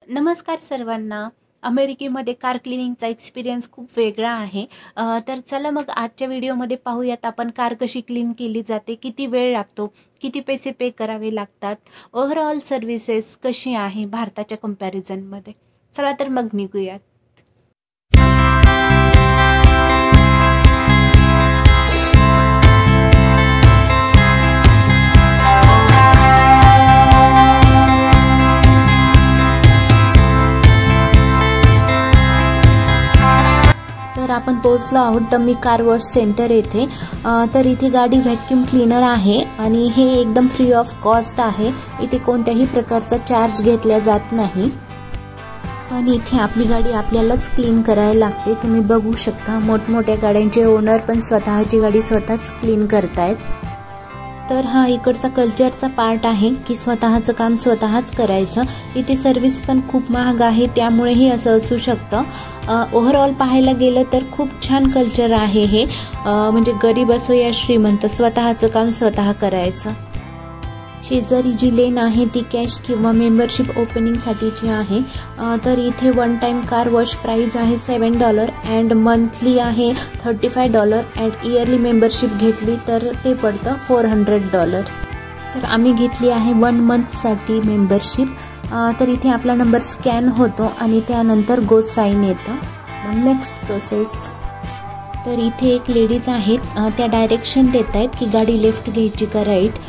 नमस्कार सर्वांना. अमेरिकेमध्ये कार क्लिनिंगचा एक्सपिरियन्स खूप वेगळा आहे. तर चला मग आजच्या व्हिडिओमध्ये पाहूयात आपण कार कशी क्लीन केली जाते, किती वेळ लागतो, किती पैसे पे करावे लागतात, ओव्हरऑल सर्व्हिसेस कशी आहे भारताच्या कंपॅरिझनमध्ये. चला तर मग निघूयात. तर आपण पोहोचलो आहोत डमी कार वॉश सेंटर येथे. तर इथे गाडी व्हॅक्यूम क्लीनर आहे आणि हे एकदम फ्री ऑफ कॉस्ट आहे. इथे कोणत्याही प्रकारचा चार्ज घेतला जात नाही. पण इथे आपली गाडी आपल्यालाच क्लीन करायला लागते. तुम्ही बघू शकता मोठमोठ्या गाड्यांचे ओनर पण स्वतःची गाडी स्वतःच क्लीन करतायत. तर हा इकडचा कल्चरचा पार्ट आहे की स्वतःचं काम स्वतःच करायचं. इथे सर्व्हिस पण खूप महाग आहे, त्यामुळेही असं असू शकतं. ओव्हरऑल पाहायला गेलं तर खूप छान कल्चर आहे हे. म्हणजे गरीब असो या श्रीमंत, स्वतःचं काम स्वतः करायचं. शेजारी जी लेन आहे ती कॅश किंवा मेंबरशिप ओपनिंगसाठीची आहे. तर इथे one time car wash price आहे $7 अँड मंथली आहे $35 अँड इयरली मेंबरशिप घेतली तर ते पडतं $400. तर आम्ही घेतली आहे 1 मंथसाठी मेंबरशिप. तर इथे आपला नंबर स्कॅन होतो आणि त्यानंतर गो साईन येतं. मग नेक्स्ट प्रोसेस. तर इथे एक लेडीज आहेत, त्या डायरेक्शन देत आहेत की गाडी लेफ्ट घ्यायची का राईट.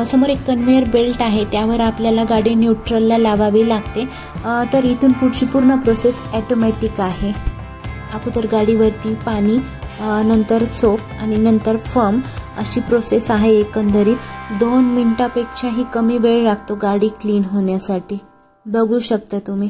समोर एक कन्व्हेयर बेल्ट आहे, त्यावर आपल्याला गाडी न्यूट्रलला लावावी लागते. तर इथून पुढची पूर्ण प्रोसेस ॲटोमॅटिक आहे. अगोदर गाडीवरती पाणी, नंतर सोप आणि नंतर फर्म अशी प्रोसेस आहे. एकंदरीत 2 मिनिटापेक्षाही कमी वेळ लागतो गाडी क्लीन होण्यासाठी. बघू शकता तुम्ही.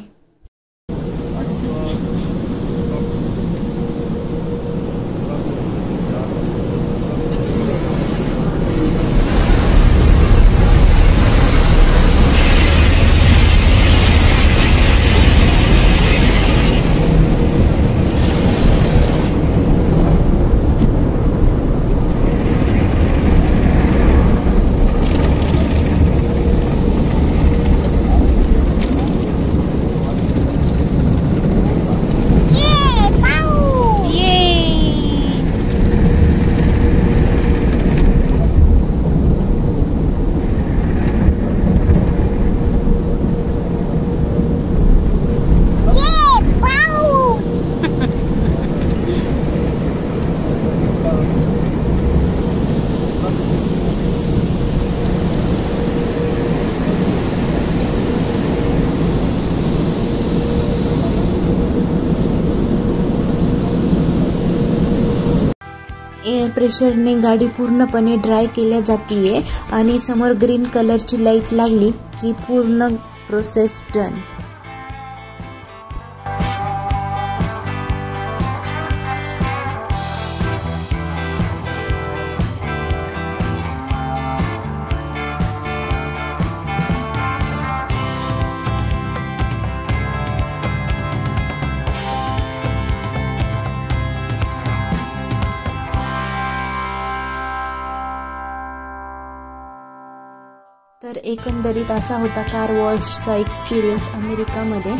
एअर प्रेशरने गाडी पूर्णपणे ड्राय केल्या जातीये आणि समोर ग्रीन कलरची लाईट लागली की पूर्ण प्रोसेस डन. तर एकंदरीत असा होता कार वॉशचा एक्सपिरियन्स अमेरिकामध्ये.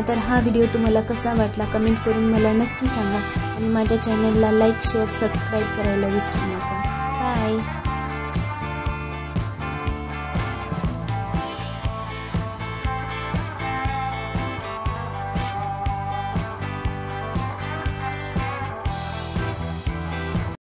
तर हा व्हिडिओ तुम्हाला कसा वाटला कमेंट करून मला नक्की सांगा आणि माझ्या चॅनलला लाईक, शेअर, सबस्क्राईब करायला विसरू नका. बाय.